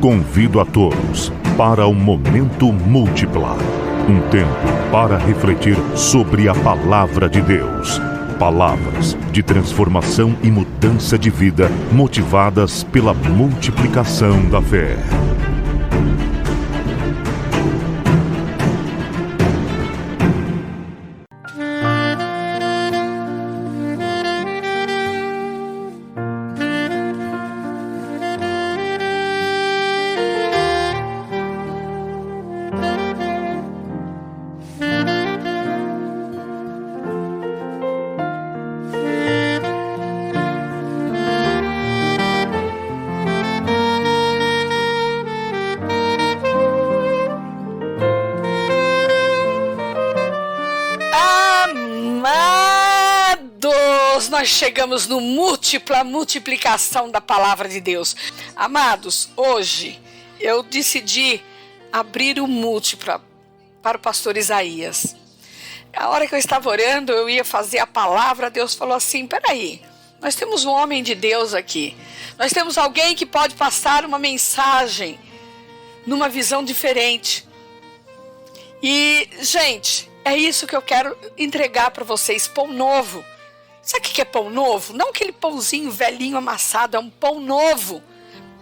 Convido a todos para o Momento Múltipla. Um tempo para refletir sobre a Palavra de Deus. Palavras de transformação e mudança de vida motivadas pela multiplicação da fé. Nós chegamos no multiplicação da palavra de Deus. Amados, hoje eu decidi abrir o múltipla para o pastor Isaías. A hora que eu estava orando, eu ia fazer a palavra, Deus falou assim, peraí, nós temos um homem de Deus aqui. Nós temos alguém que pode passar uma mensagem numa visão diferente. E, gente, é isso que eu quero entregar para vocês, pão novo. Sabe o que é pão novo? Não aquele pãozinho velhinho amassado, é um pão novo.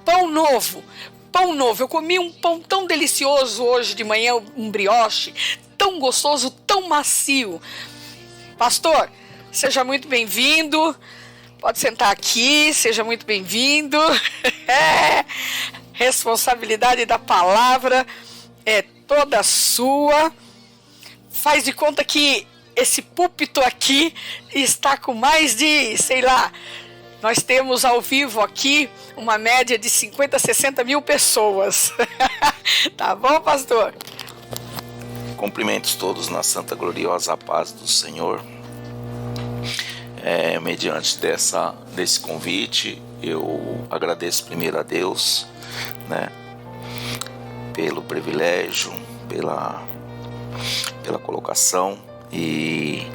Pão novo. Pão novo. Eu comi um pão tão delicioso hoje de manhã, um brioche, tão gostoso, tão macio. Pastor, seja muito bem-vindo. Pode sentar aqui, seja muito bem-vindo. Responsabilidade da palavra é toda sua. Faz de conta que esse púlpito aqui está com mais de, nós temos ao vivo aqui uma média de 50, 60 mil pessoas. Tá bom, pastor? Cumprimentos todos na santa gloriosa paz do Senhor. Mediante desse convite, eu agradeço primeiro a Deus, pelo privilégio, pela colocação. E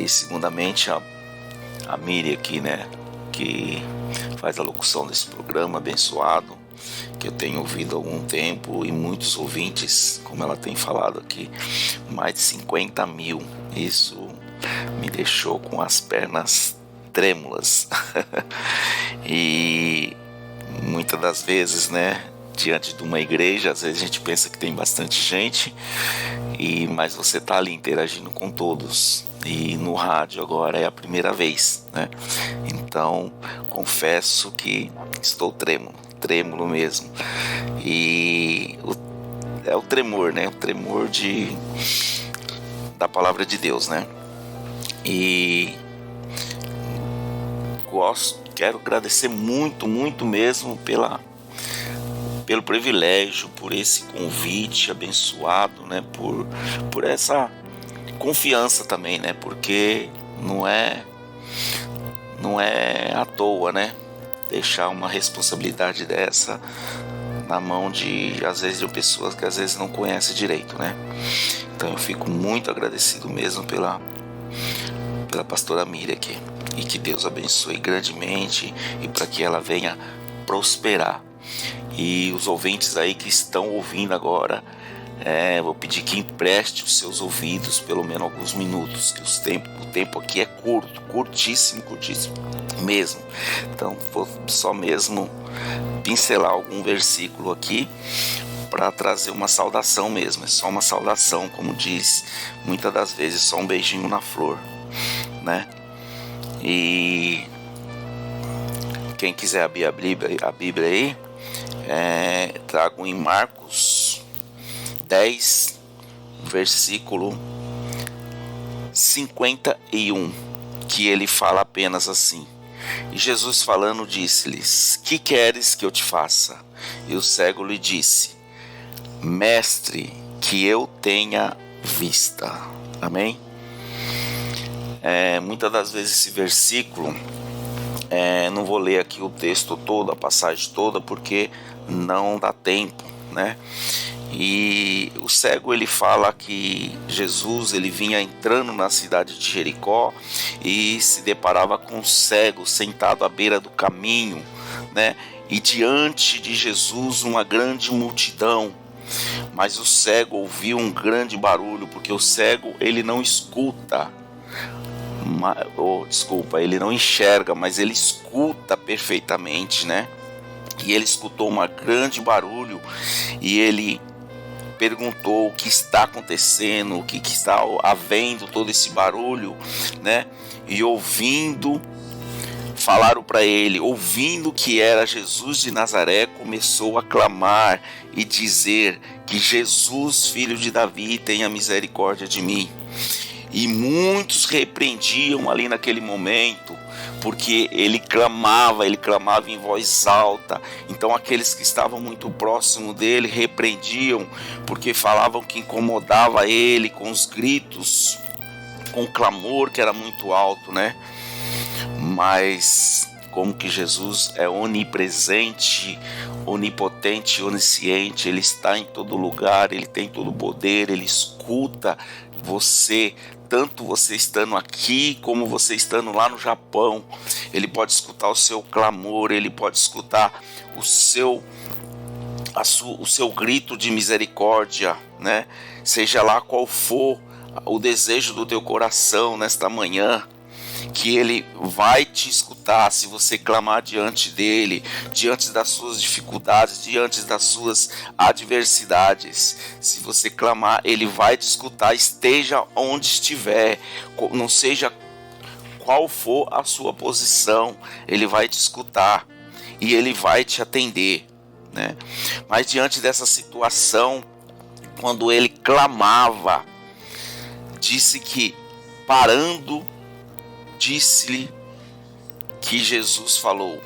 segundamente a Miriam aqui, que faz a locução desse programa abençoado, que eu tenho ouvido há algum tempo, e muitos ouvintes, como ela tem falado aqui, mais de 50 mil. Isso me deixou com as pernas trêmulas. E muitas das vezes, diante de uma igreja, às vezes a gente pensa que tem bastante gente, mas você está ali interagindo com todos, e no rádio agora é a primeira vez, Então, confesso que estou trêmulo mesmo, e é o tremor, o tremor da palavra de Deus, E quero agradecer muito, muito mesmo pelo privilégio, por esse convite abençoado, por essa confiança também, porque não é à toa, deixar uma responsabilidade dessa na mão às vezes, de pessoas que às vezes não conhecem direito, Então eu fico muito agradecido mesmo pela pastora Miriam aqui, e que Deus abençoe grandemente, e para que ela venha prosperar. E os ouvintes aí que estão ouvindo agora, vou pedir que empreste os seus ouvidos pelo menos alguns minutos, que o tempo aqui é curtíssimo mesmo. Então vou só mesmo pincelar algum versículo aqui para trazer uma saudação mesmo. É só uma saudação, como diz muitas das vezes, só um beijinho na flor, E quem quiser abrir a Bíblia aí, trago em Marcos 10, versículo 51, que ele fala apenas assim: e Jesus falando disse-lhes: que queres que eu te faça? E o cego lhe disse: mestre, que eu tenha vista. Amém? Muitas das vezes esse versículo, não vou ler aqui o texto todo, a passagem toda, porque não dá tempo, E o cego, ele fala que Jesus, ele vinha entrando na cidade de Jericó e se deparava com um cego sentado à beira do caminho, né? E diante de Jesus uma grande multidão. Mas o cego ouviu um grande barulho, porque o cego ele não escuta, ele não enxerga, mas ele escuta perfeitamente, né? E ele escutou um grande barulho e ele perguntou o que está acontecendo, o que está havendo todo esse barulho, né? E ouvindo, falaram para ele, ouvindo que era Jesus de Nazaré, começou a clamar e dizer que Jesus, filho de Davi, tenha misericórdia de mim. E muitos repreendiam ali naquele momento, porque ele clamava em voz alta. Então aqueles que estavam muito próximos dele repreendiam, porque falavam que incomodava ele com os gritos, com o clamor que era muito alto, né? Mas como que Jesus é onipresente, onipotente, onisciente, ele está em todo lugar, ele tem todo o poder, ele escuta você, tanto você estando aqui como você estando lá no Japão. Ele pode escutar o seu clamor, ele pode escutar o seu grito de misericórdia, né? Seja lá qual for o desejo do teu coração nesta manhã, que ele vai te escutar se você clamar diante dele, diante das suas dificuldades, diante das suas adversidades. Se você clamar, ele vai te escutar, esteja onde estiver, não seja qual for a sua posição, ele vai te escutar e ele vai te atender, né? Mas diante dessa situação, quando ele clamava, disse que parando, disse-lhe que Jesus falou: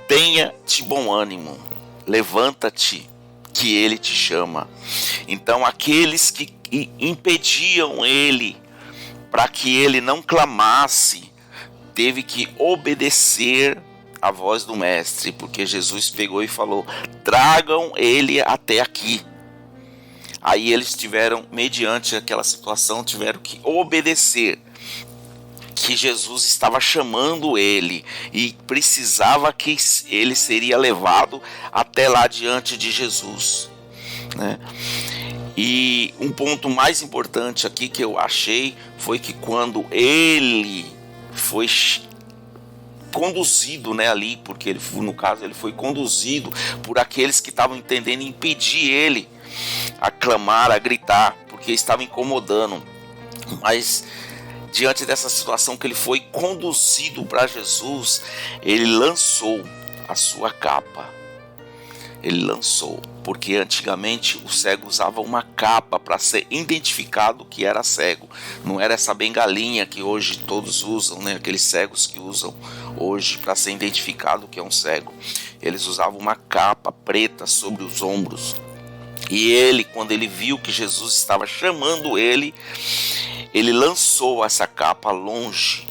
tenha-te bom ânimo, levanta-te, que ele te chama. Então aqueles que impediam ele para que ele não clamasse, teve que obedecer a voz do mestre, porque Jesus pegou e falou: tragam ele até aqui. Aí eles tiveram, mediante aquela situação, tiveram que obedecer, que Jesus estava chamando ele e precisava que ele seria levado até lá diante de Jesus, né? E um ponto mais importante aqui que eu achei foi que quando ele foi conduzido, né, ali, porque ele, no caso ele foi conduzido por aqueles que estavam entendendo impedir ele a clamar, a gritar, porque estava incomodando. Mas diante dessa situação que ele foi conduzido para Jesus, ele lançou a sua capa. Ele lançou, porque antigamente o cego usava uma capa para ser identificado que era cego. Não era essa bengalinha que hoje todos usam, né? Aqueles cegos que usam hoje para ser identificado que é um cego. Eles usavam uma capa preta sobre os ombros. E ele, quando ele viu que Jesus estava chamando ele, ele lançou essa capa longe.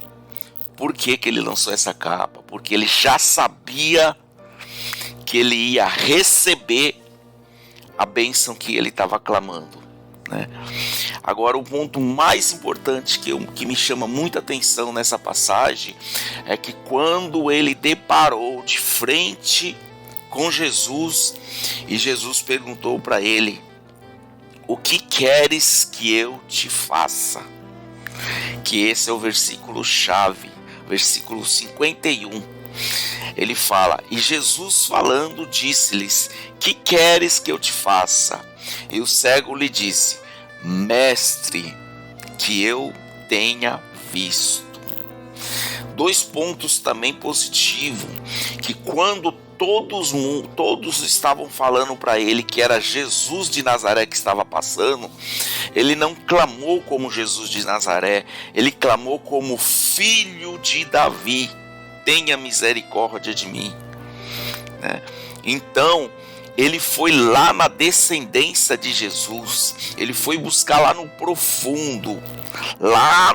Por que que ele lançou essa capa? Porque ele já sabia que ele ia receber a bênção que ele estava clamando, né? Agora, o ponto mais importante que me chama muita atenção nessa passagem é que quando ele deparou de frente com Jesus, e Jesus perguntou para ele: o que queres que eu te faça? Que esse é o versículo chave, versículo 51. Ele fala: e Jesus falando disse-lhes: que queres que eu te faça? E o cego lhe disse: mestre, que eu tenha visto. Dois pontos também positivos, que quando todos estavam falando para ele que era Jesus de Nazaré que estava passando, ele não clamou como Jesus de Nazaré, ele clamou como filho de Davi: tenha misericórdia de mim, né? Então ele foi lá na descendência de Jesus, ele foi buscar lá no profundo, lá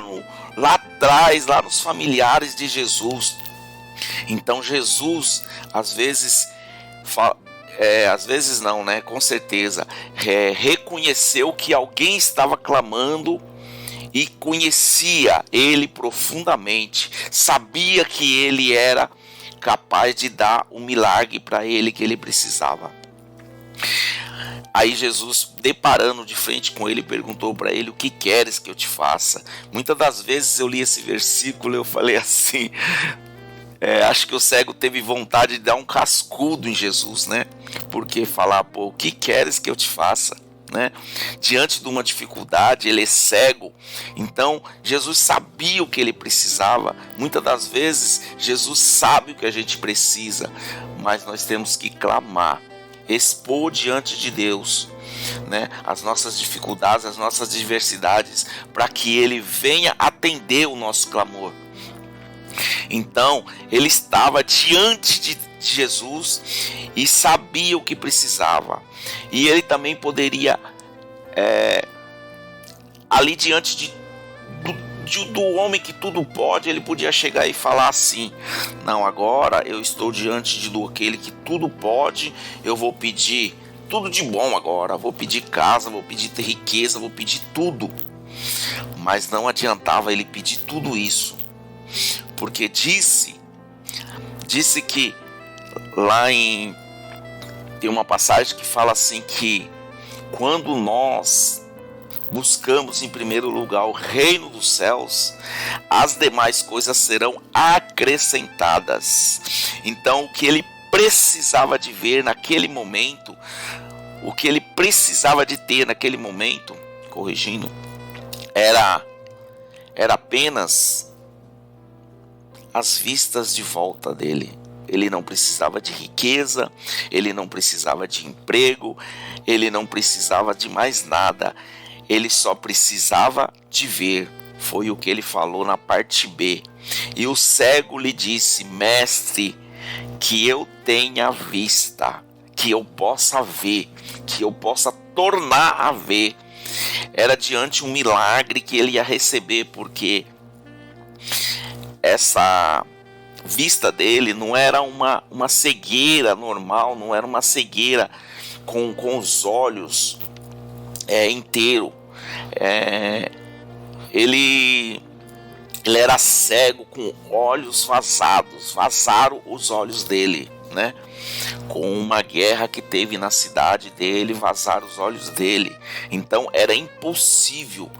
atrás, lá nos familiares de Jesus. Então Jesus, às vezes não, né? Com certeza, reconheceu que alguém estava clamando e conhecia ele profundamente, sabia que ele era capaz de dar o milagre para ele que ele precisava. Aí Jesus, deparando de frente com ele, perguntou para ele: o que queres que eu te faça? Muitas das vezes eu li esse versículo e eu falei assim, acho que o cego teve vontade de dar um cascudo em Jesus, né? Porque falar, o que queres que eu te faça? Né? Diante de uma dificuldade, ele é cego. Então Jesus sabia o que ele precisava. Muitas das vezes Jesus sabe o que a gente precisa, mas nós temos que clamar, expor diante de Deus, né, as nossas dificuldades, as nossas diversidades, para que ele venha atender o nosso clamor. Então ele estava diante de Jesus e sabia o que precisava, e ele também poderia ali diante do homem que tudo pode, ele podia chegar e falar assim: não, agora eu estou diante do aquele que tudo pode, eu vou pedir tudo de bom agora, vou pedir casa, vou pedir riqueza, vou pedir tudo. Mas não adiantava ele pedir tudo isso, porque disse que tem uma passagem que fala assim, que quando nós buscamos em primeiro lugar o reino dos céus, as demais coisas serão acrescentadas. Então o que ele precisava de ver naquele momento, o que ele precisava de ter naquele momento, era apenas as vistas de volta dele. Ele não precisava de riqueza, ele não precisava de emprego, ele não precisava de mais nada. Ele só precisava de ver. Foi o que ele falou na parte B. E o cego lhe disse: mestre, que eu tenha vista, que eu possa ver, que eu possa tornar a ver. Era diante um milagre que ele ia receber, porque essa vista dele não era uma cegueira normal, não era uma cegueira com os olhos inteiro. Ele era cego com olhos vazados, vazaram os olhos dele, né? Com uma guerra que teve na cidade dele, vazaram os olhos dele. Então era impossível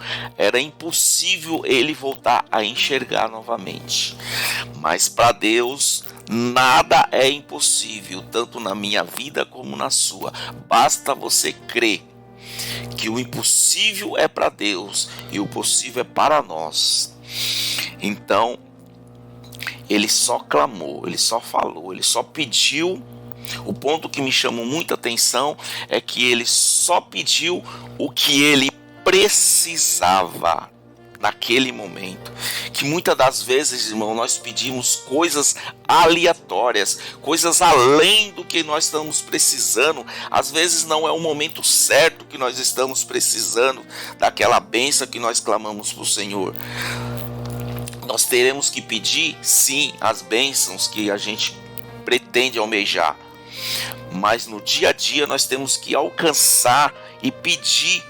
ele voltar a enxergar novamente. Mas para Deus nada é impossível, tanto na minha vida como na sua. Basta você crer que o impossível é para Deus e o possível é para nós. Então ele só clamou, ele só falou, ele só pediu. O ponto que me chamou muita atenção é que ele só pediu o que ele precisava naquele momento. Que muitas das vezes, irmão, nós pedimos coisas aleatórias, coisas além do que nós estamos precisando. Às vezes não é o momento certo que nós estamos precisando daquela bênção que nós clamamos para o Senhor. Nós teremos que pedir, sim, as bênçãos que a gente pretende almejar, mas no dia a dia nós temos que alcançar e pedir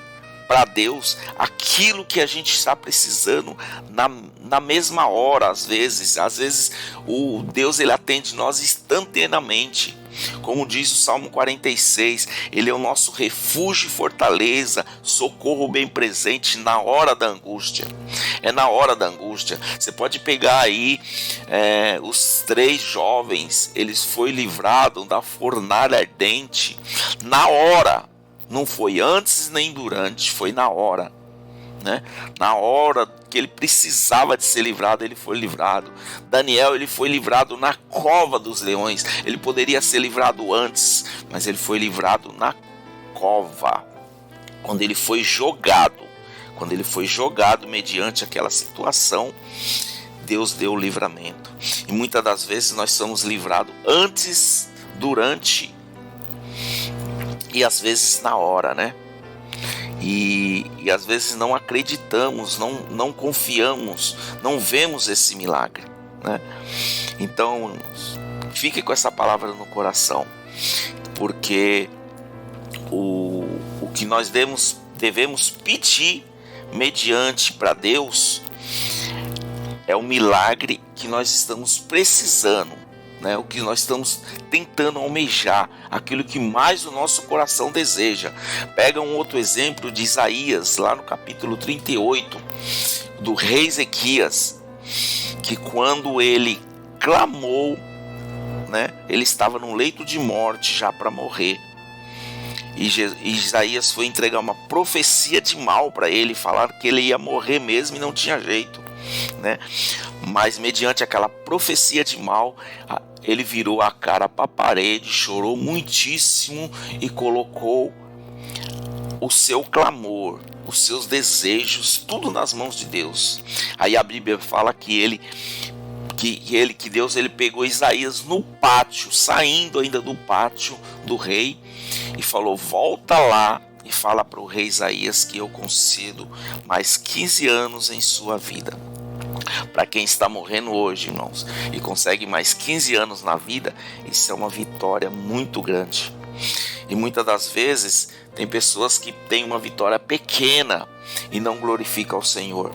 para Deus aquilo que a gente está precisando na mesma hora. Às vezes o Deus, ele atende nós instantaneamente. Como diz o Salmo 46, ele é o nosso refúgio e fortaleza, socorro bem presente na hora da angústia. É na hora da angústia. Você pode pegar aí os 3 jovens, eles foram livrados da fornalha ardente na hora. Não foi antes nem durante, foi na hora, né? Na hora que ele precisava de ser livrado, ele foi livrado. Daniel, ele foi livrado na cova dos leões. Ele poderia ser livrado antes, mas ele foi livrado na cova, quando ele foi jogado. Quando ele foi jogado mediante aquela situação, Deus deu o livramento. E muitas das vezes nós somos livrados antes, durante e às vezes na hora, né? E às vezes não acreditamos, não confiamos, não vemos esse milagre, né? Então fique com essa palavra no coração, porque o que nós devemos pedir mediante para Deus, é o milagre que nós estamos precisando, né? O que nós estamos tentando almejar, aquilo que mais o nosso coração deseja. Pega um outro exemplo de Isaías, lá no capítulo 38, do rei Ezequias, que quando ele clamou, né, ele estava num leito de morte já para morrer, e Isaías foi entregar uma profecia de mal para ele, falar que ele ia morrer mesmo e não tinha jeito, né? Mas mediante aquela profecia de mal, ele virou a cara para a parede, chorou muitíssimo e colocou o seu clamor, os seus desejos, tudo nas mãos de Deus. Aí a Bíblia fala que Deus pegou Isaías no pátio, saindo ainda do pátio do rei, e falou: volta lá e fala para o rei Isaías que eu concedo mais 15 anos em sua vida. Para quem está morrendo hoje, irmãos, e consegue mais 15 anos na vida, isso é uma vitória muito grande. E muitas das vezes tem pessoas que têm uma vitória pequena e não glorificam ao Senhor.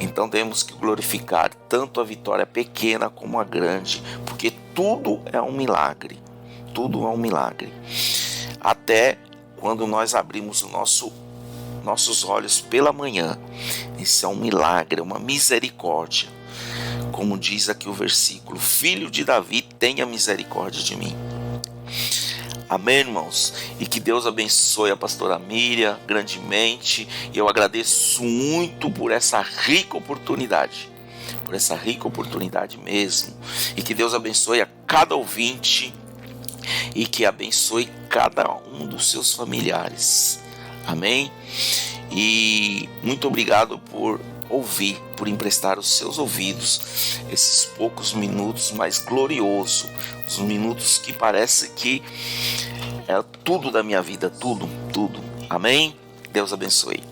Então temos que glorificar tanto a vitória pequena como a grande, porque tudo é um milagre. Tudo é um milagre. Até quando nós abrimos nossos olhos pela manhã, isso é um milagre, é uma misericórdia. Como diz aqui o versículo: Filho de Davi, tenha misericórdia de mim. Amém, irmãos? E que Deus abençoe a pastora Miriam grandemente. Eu agradeço muito por essa rica oportunidade. Por essa rica oportunidade mesmo. E que Deus abençoe a cada ouvinte. E que abençoe cada um dos seus familiares. Amém? E muito obrigado por ouvir, por emprestar os seus ouvidos esses poucos minutos mais gloriosos, os minutos que parece que é tudo da minha vida, tudo. Amém? Deus abençoe.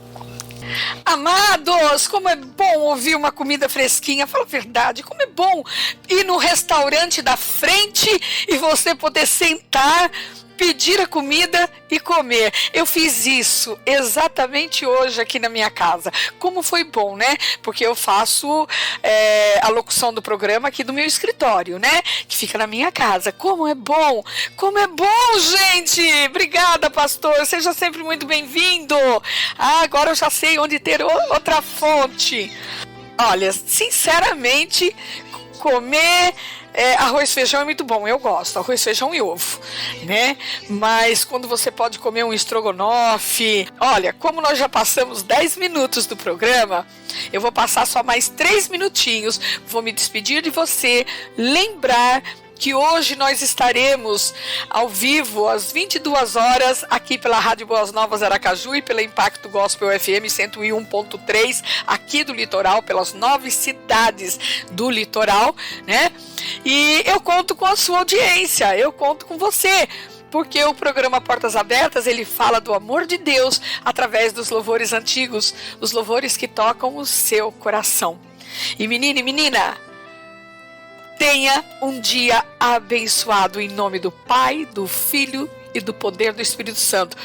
Amados, como é bom ouvir uma comida fresquinha. Fala a verdade, como é bom ir no restaurante da frente e você poder sentar, pedir a comida e comer. Eu fiz isso exatamente hoje aqui na minha casa. Como foi bom, né? Porque eu faço a locução do programa aqui do meu escritório, né? Que fica na minha casa. Como é bom! Como é bom, gente! Obrigada, pastor. Seja sempre muito bem-vindo. Agora eu já sei onde ter outra fonte. Olha, sinceramente, comer arroz e feijão é muito bom, eu gosto, arroz, feijão e ovo, né? Mas quando você pode comer um estrogonofe... Olha, como nós já passamos 10 minutos do programa, eu vou passar só mais 3 minutinhos, vou me despedir de você, lembrar que hoje nós estaremos ao vivo às 22 horas aqui pela Rádio Boas Novas Aracaju e pela Impacto Gospel FM 101.3 aqui do litoral, pelas 9 cidades do litoral, né? E eu conto com a sua audiência, eu conto com você, porque o programa Portas Abertas, ele fala do amor de Deus através dos louvores antigos, os louvores que tocam o seu coração. E menino e menina, tenha um dia abençoado em nome do Pai, do Filho e do poder do Espírito Santo.